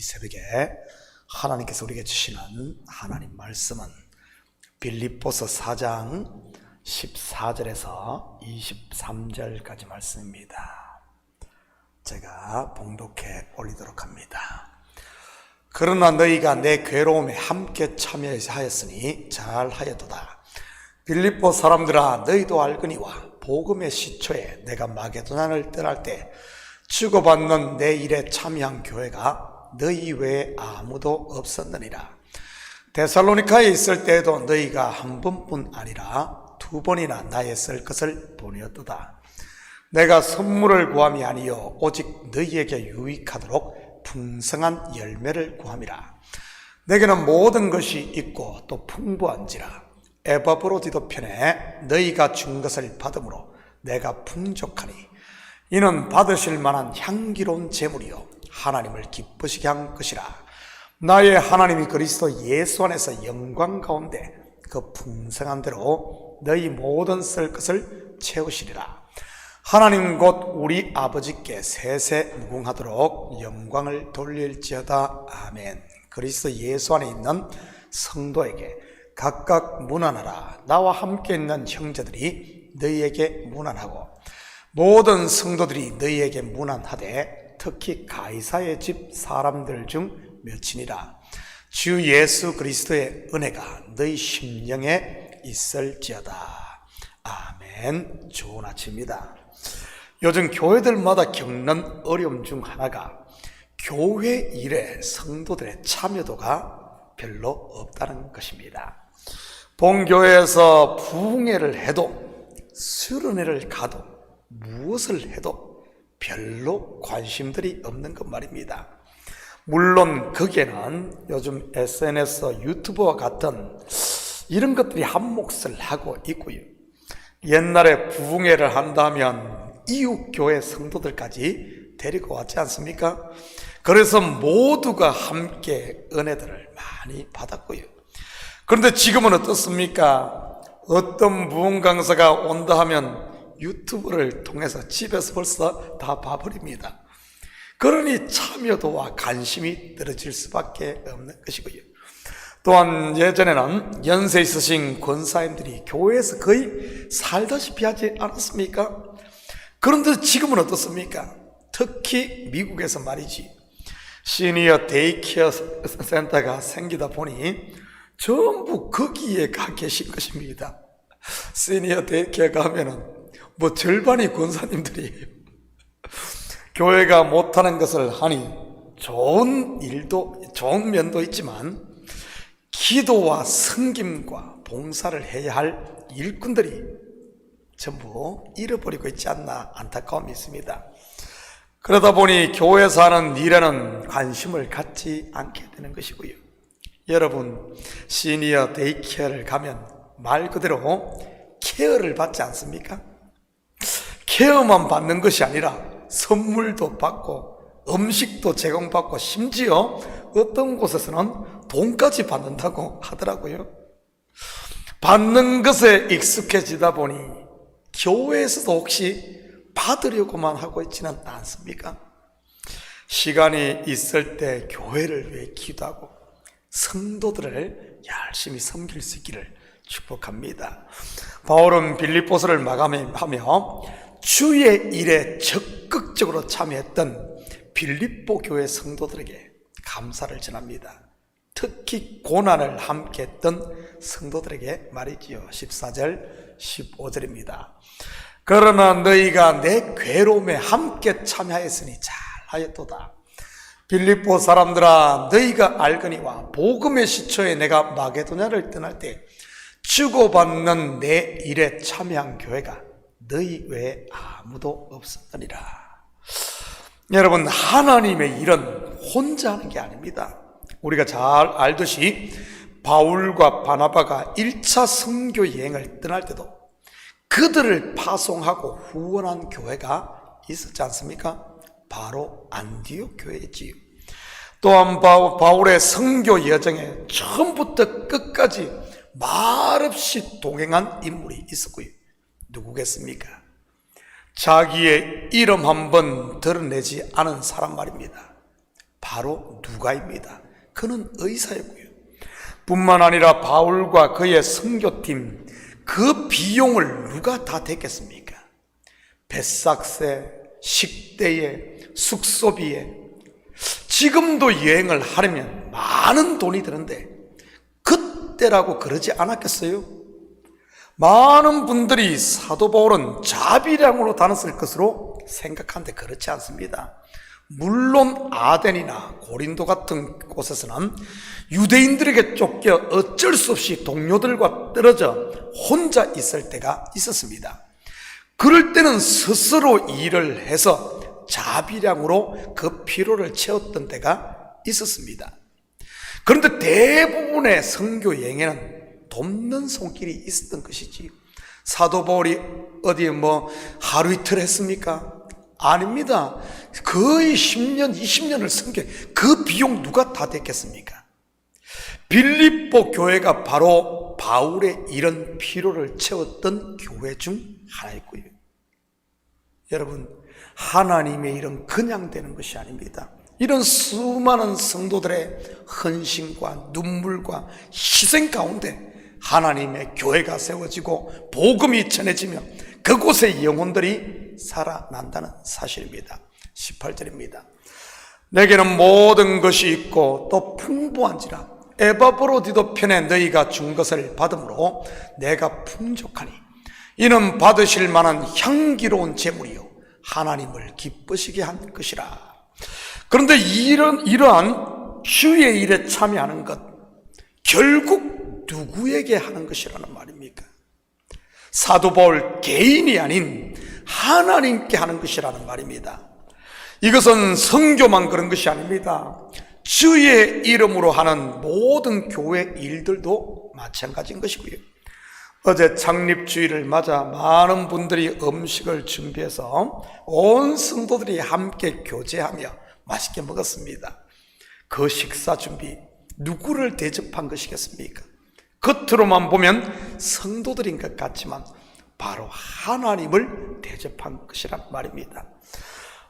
새벽에 하나님께서 우리에게 주시는 하나님 말씀은 빌립보서 4장 14절에서 23절까지 말씀입니다. 제가 봉독해 올리도록 합니다. 그러나 너희가 내 괴로움에 함께 참여하였으니 잘하였도다. 빌립보 사람들아, 너희도 알거니와 복음의 시초에 내가 마게도냐를 떠날 때 주고받는 내 일에 참여한 교회가 너희 외에 아무도 없었느니라. 데살로니카에 있을 때에도 너희가 한 번뿐 아니라 두 번이나 나의 쓸 것을 보내었도다. 내가 선물을 구함이 아니요 오직 너희에게 유익하도록 풍성한 열매를 구함이라. 내게는 모든 것이 있고 또 풍부한지라. 에바브로디도 편에 너희가 준 것을 받음으로 내가 풍족하니 이는 받으실 만한 향기로운 제물이요 하나님을 기쁘시게 한 것이라. 나의 하나님이 그리스도 예수 안에서 영광 가운데 그 풍성한 대로 너희 모든 쓸 것을 채우시리라. 하나님 곧 우리 아버지께 세세 무궁하도록 영광을 돌릴지어다. 아멘. 그리스도 예수 안에 있는 성도에게 각각 문안하라. 나와 함께 있는 형제들이 너희에게 문안하고 모든 성도들이 너희에게 문안하되 특히 가이사의 집 사람들 중 몇이니라. 주 예수 그리스도의 은혜가 너희 심령에 있을지어다. 아멘. 좋은 아침입니다. 요즘 교회들마다 겪는 어려움 중 하나가 교회 일에 성도들의 참여도가 별로 없다는 것입니다. 본교회에서 부흥회를 해도 수련회를 가도 무엇을 해도 별로 관심들이 없는 것 말입니다. 물론 거기에는 요즘 SNS, 유튜브와 같은 이런 것들이 한 몫을 하고 있고요. 옛날에 부흥회를 한다면 이웃교회 성도들까지 데리고 왔지 않습니까? 그래서 모두가 함께 은혜들을 많이 받았고요. 그런데 지금은 어떻습니까? 어떤 부흥 강사가 온다 하면 유튜브를 통해서 집에서 벌써 다 봐버립니다. 그러니 참여도와 관심이 떨어질 수밖에 없는 것이고요. 또한 예전에는 연세 있으신 권사님들이 교회에서 거의 살다시피 하지 않았습니까? 그런데 지금은 어떻습니까? 특히 미국에서 말이지, 시니어 데이케어 센터가 생기다 보니 전부 거기에 가 계신 것입니다. 시니어 데이케어 가면은 뭐 절반이 권사님들이에요. 교회가 못하는 것을 하니 좋은 일도, 좋은 면도 있지만 기도와 섬김과 봉사를 해야 할 일꾼들이 전부 잃어버리고 있지 않나 안타까움이 있습니다. 그러다 보니 교회에서 하는 일에는 관심을 갖지 않게 되는 것이고요. 여러분, 시니어 데이케어를 가면 말 그대로 케어를 받지 않습니까? 케어만 받는 것이 아니라 선물도 받고 음식도 제공받고 심지어 어떤 곳에서는 돈까지 받는다고 하더라고요. 받는 것에 익숙해지다 보니 교회에서도 혹시 받으려고만 하고 있지는 않습니까? 시간이 있을 때 교회를 위해 기도하고 성도들을 열심히 섬길 수 있기를 축복합니다. 바울은 빌립보서를 마감하며 주의 일에 적극적으로 참여했던 빌립보 교회 성도들에게 감사를 전합니다. 특히 고난을 함께 했던 성도들에게 말이지요. 14절 15절입니다. 그러나 너희가 내 괴로움에 함께 참여하였으니 잘하였도다. 빌립보 사람들아, 너희가 알거니와 복음의 시초에 내가 마게도냐를 떠날 때 주고받는 내 일에 참여한 교회가 너희 외에 아무도 없었느니라. 여러분, 하나님의 일은 혼자 하는 게 아닙니다. 우리가 잘 알듯이 바울과 바나바가 1차 선교 여행을 떠날 때도 그들을 파송하고 후원한 교회가 있었지 않습니까? 바로 안디옥 교회였지요. 또한 바울의 선교 여정에 처음부터 끝까지 말없이 동행한 인물이 있었고요. 누구겠습니까? 자기의 이름 한번 드러내지 않은 사람 말입니다. 바로 누가입니다. 그는 의사였고요. 뿐만 아니라 바울과 그의 선교팀, 그 비용을 누가 다 댔겠습니까? 배삭세, 식대에, 숙소비에. 지금도 여행을 하려면 많은 돈이 드는데 그때라고 그러지 않았겠어요? 많은 분들이 사도 바울은 자비량으로 다녔을 것으로 생각하는데 그렇지 않습니다. 물론 아덴이나 고린도 같은 곳에서는 유대인들에게 쫓겨 어쩔 수 없이 동료들과 떨어져 혼자 있을 때가 있었습니다. 그럴 때는 스스로 일을 해서 자비량으로 그 피로를 채웠던 때가 있었습니다. 그런데 대부분의 선교 여행에는 돕는 손길이 있었던 것이지, 사도 바울이 어디 하루 이틀 했습니까? 아닙니다. 거의 10년, 20년을 선교, 그 비용 누가 다 댔겠습니까? 빌립보 교회가 바로 바울의 이런 피로를 채웠던 교회 중 하나였고요. 여러분, 하나님의 일은 그냥 되는 것이 아닙니다. 이런 수많은 성도들의 헌신과 눈물과 희생 가운데 하나님의 교회가 세워지고 복음이 전해지며 그곳에 영혼들이 살아난다는 사실입니다. 18절입니다. 내게는 모든 것이 있고 또 풍부한지라 에바브로디도 편에 너희가 준 것을 받음으로 내가 풍족하니 이는 받으실 만한 향기로운 제물이요 하나님을 기쁘시게 한 것이라. 그런데 이러한 주의 일에 참여하는 것, 결국 누구에게 하는 것이라는 말입니까? 사도 바울 개인이 아닌 하나님께 하는 것이라는 말입니다. 이것은 선교만 그런 것이 아닙니다. 주의 이름으로 하는 모든 교회 일들도 마찬가지인 것이고요. 어제 창립주일을 맞아 많은 분들이 음식을 준비해서 온 성도들이 함께 교제하며 맛있게 먹었습니다. 그 식사 준비, 누구를 대접한 것이겠습니까? 겉으로만 보면 성도들인 것 같지만 바로 하나님을 대접한 것이란 말입니다.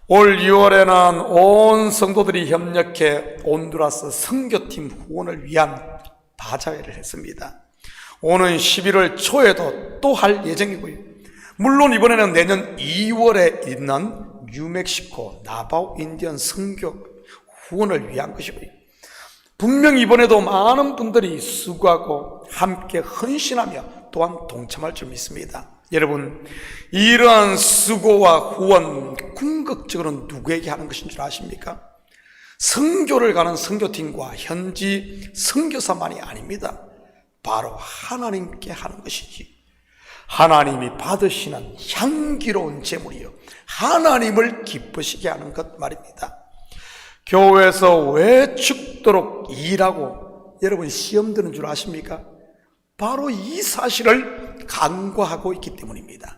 올 6월에는 온 성도들이 협력해 온두라스 선교팀 후원을 위한 바자회를 했습니다. 오는 11월 초에도 또 할 예정이고요. 물론 이번에는 내년 2월에 있는 뉴멕시코 나바오 인디언 선교 후원을 위한 것이고요. 분명히 이번에도 많은 분들이 수고하고 함께 헌신하며 또한 동참할 줄 믿습니다. 여러분, 이러한 수고와 후원 궁극적으로는 누구에게 하는 것인 줄 아십니까? 선교를 가는 선교팀과 현지 선교사만이 아닙니다. 바로 하나님께 하는 것이지. 하나님이 받으시는 향기로운 제물이요 하나님을 기쁘시게 하는 것 말입니다. 교회에서 왜 죽도록 일하고 여러분 시험 드는 줄 아십니까? 바로 이 사실을 간과하고 있기 때문입니다.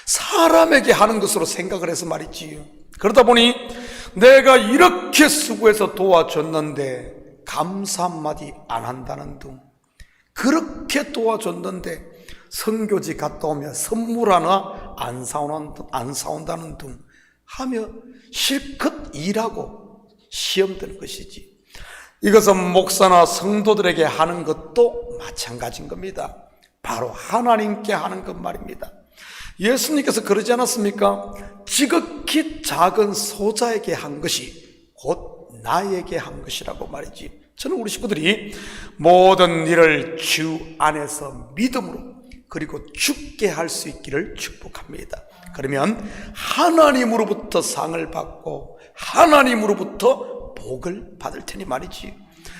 사람에게 하는 것으로 생각을 해서 말이지요. 그러다 보니 내가 이렇게 수고해서 도와줬는데 감사 한마디 안 한다는 둥, 그렇게 도와줬는데 선교지 갔다 오면 선물 하나 안 사온다는 둥 하며 실컷 일하고 시험 드는 것이지. 이것은 목사나 성도들에게 하는 것도 마찬가지인 겁니다. 바로 하나님께 하는 것 말입니다. 예수님께서 그러지 않았습니까? 지극히 작은 소자에게 한 것이 곧 나에게 한 것이라고 말이지. 저는 우리 식구들이 모든 일을 주 안에서 믿음으로 그리고 죽게 할 수 있기를 축복합니다. 그러면 하나님으로부터 상을 받고 하나님으로부터 복을 받을 테니 말이지.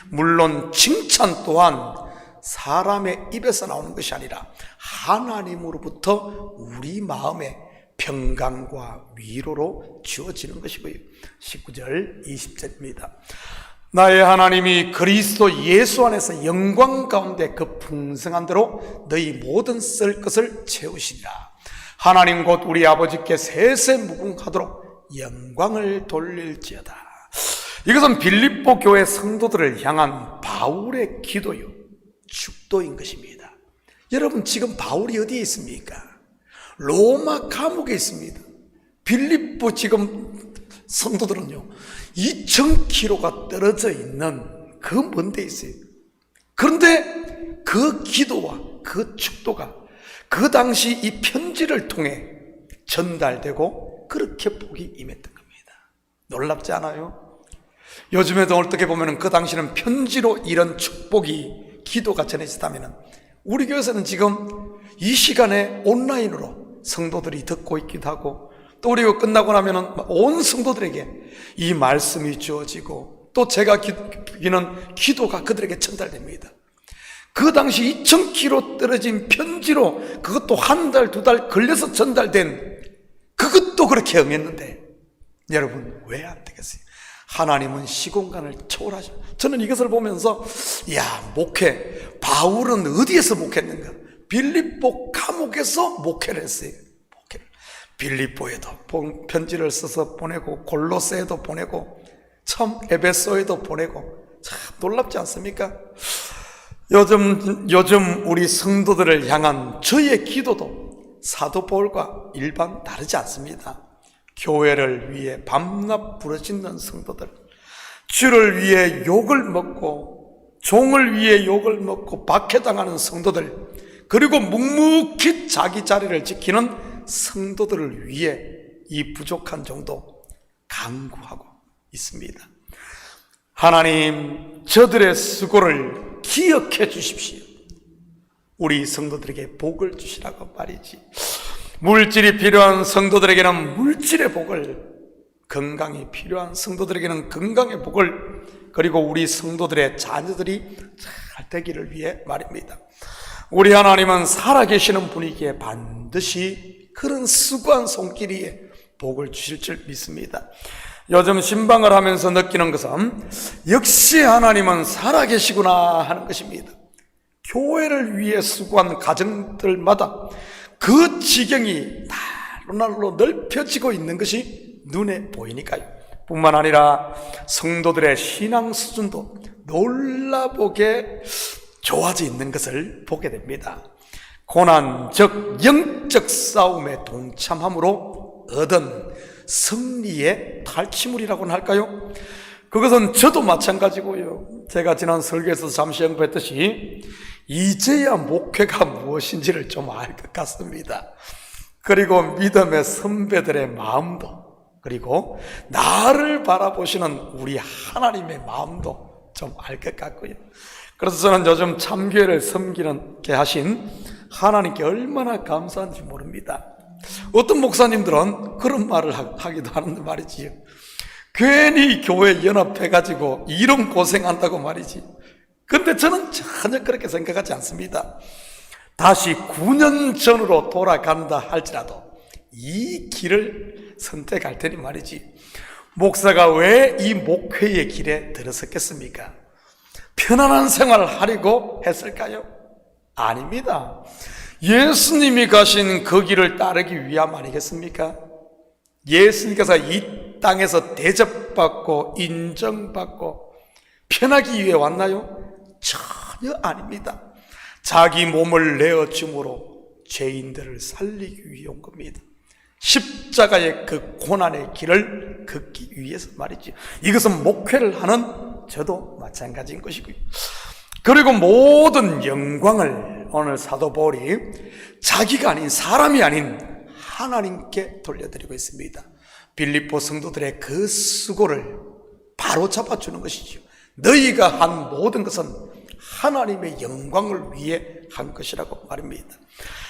물론 칭찬 또한 사람의 입에서 나오는 것이 아니라 하나님으로부터 우리 마음에 평강과 위로로 주어지는 것이고요. 19절 20절입니다. 나의 하나님이 그리스도 예수 안에서 영광 가운데 그 풍성한 대로 너희 모든 쓸 것을 채우시리라. 하나님 곧 우리 아버지께 세세무궁하도록 영광을 돌릴지어다. 이것은 빌립보 교회 성도들을 향한 바울의 기도요 축도인 것입니다. 여러분, 지금 바울이 어디에 있습니까? 로마 감옥에 있습니다. 빌립보 지금 성도들은요 2000km가 떨어져 있는 그 먼 데 있어요. 그런데 그 기도와 그 축도가 그 당시 이 편지를 통해 전달되고 그렇게 복이 임했던 겁니다. 놀랍지 않아요? 요즘에도 어떻게 보면 그 당시는 편지로 이런 축복이 기도가 전해지다면 우리 교회에서는 지금 이 시간에 온라인으로 성도들이 듣고 있기도 하고 또 우리가 끝나고 나면 온 성도들에게 이 말씀이 주어지고 또 제가 기는 기도가 그들에게 전달됩니다. 그 당시 2000km 떨어진 편지로 그것도 한 달, 두 달 걸려서 전달된 그것도 그렇게 응했는데 여러분 왜 안 되겠어요? 하나님은 시공간을 초월하셔. 저는 이것을 보면서 목회 바울은 어디에서 목회했는가? 빌립보 감옥에서 목회를 했어요. 빌립보에도 편지를 써서 보내고 골로새에도 보내고 참 에베소에도 보내고 참 놀랍지 않습니까? 요즘 우리 성도들을 향한 저의 기도도 사도 바울과 일반 다르지 않습니다. 교회를 위해 밤낮 부르짖는 성도들, 주를 위해 욕을 먹고 종을 위해 욕을 먹고 박해당하는 성도들, 그리고 묵묵히 자기 자리를 지키는 성도들을 위해 이 부족한 정도 간구하고 있습니다. 하나님, 저들의 수고를 기억해 주십시오. 우리 성도들에게 복을 주시라고 말이지. 물질이 필요한 성도들에게는 물질의 복을, 건강이 필요한 성도들에게는 건강의 복을, 그리고 우리 성도들의 자녀들이 잘 되기를 위해 말입니다. 우리 하나님은 살아계시는 분이기에 반드시 그런 수고한 손길이에 복을 주실 줄 믿습니다. 요즘 신방을 하면서 느끼는 것은 역시 하나님은 살아계시구나 하는 것입니다. 교회를 위해 수고한 가정들마다 그 지경이 날로 넓혀지고 있는 것이 눈에 보이니까요. 뿐만 아니라 성도들의 신앙 수준도 놀라보게 좋아져 있는 것을 보게 됩니다. 고난, 즉 영적 싸움에 동참함으로 얻은 승리의 탈취물이라고는 할까요? 그것은 저도 마찬가지고요. 제가 지난 설교에서 잠시 언급했듯이 이제야 목회가 무엇인지를 좀 알 것 같습니다. 그리고 믿음의 선배들의 마음도, 그리고 나를 바라보시는 우리 하나님의 마음도 좀 알 것 같고요. 그래서 저는 요즘 참교회를 섬기게 하신 하나님께 얼마나 감사한지 모릅니다. 어떤 목사님들은 그런 말을 하기도 하는데 말이지요. 괜히 교회 연합해가지고 이런 고생한다고 말이지. 근데 저는 전혀 그렇게 생각하지 않습니다. 다시 9년 전으로 돌아간다 할지라도 이 길을 선택할 테니 말이지. 목사가 왜 이 목회의 길에 들어섰겠습니까? 편안한 생활을 하려고 했을까요? 아닙니다. 예수님이 가신 그 길을 따르기 위함 아니겠습니까? 예수님께서 이 땅에서 대접받고 인정받고 편하기 위해 왔나요? 전혀 아닙니다. 자기 몸을 내어줌으로 죄인들을 살리기 위해 온 겁니다. 십자가의 그 고난의 길을 걷기 위해서 말이죠. 이것은 목회를 하는 저도 마찬가지인 것이고요. 그리고 모든 영광을 오늘 사도 바울이 자기가 아닌, 사람이 아닌 하나님께 돌려드리고 있습니다. 빌립보 성도들의 그 수고를 바로 잡아주는 것이죠. 너희가 한 모든 것은 하나님의 영광을 위해 한 것이라고 말입니다.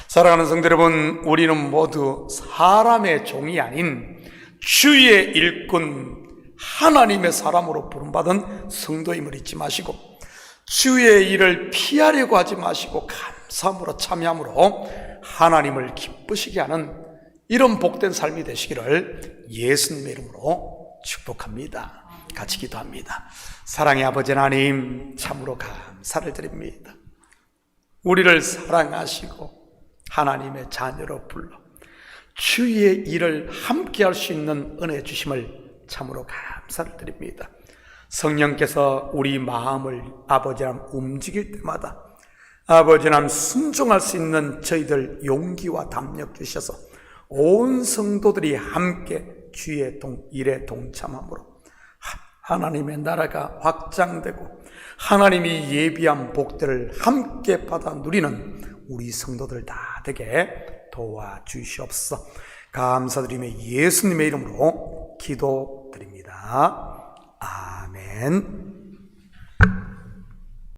사랑하는 성도 여러분, 우리는 모두 사람의 종이 아닌 주의 일꾼 하나님의 사람으로 부름받은 성도임을 잊지 마시고, 주의 일을 피하려고 하지 마시고 감사함으로 참여함으로 하나님을 기쁘시게 하는 이런 복된 삶이 되시기를 예수님의 이름으로 축복합니다. 같이 기도합니다. 사랑의 아버지 하나님, 참으로 감사를 드립니다. 우리를 사랑하시고 하나님의 자녀로 불러 주의 일을 함께 할 수 있는 은혜 주심을 참으로 감사를 드립니다. 성령께서 우리 마음을 아버지 하나님 움직일 때마다 아버지 하나님 순종할 수 있는 저희들 용기와 담력 주셔서 온 성도들이 함께 주의 일에 동참함으로 하나님의 나라가 확장되고 하나님이 예비한 복들을 함께 받아 누리는 우리 성도들 다 되게 도와주시옵소서. 감사드리며 예수님의 이름으로 기도드립니다. 아멘.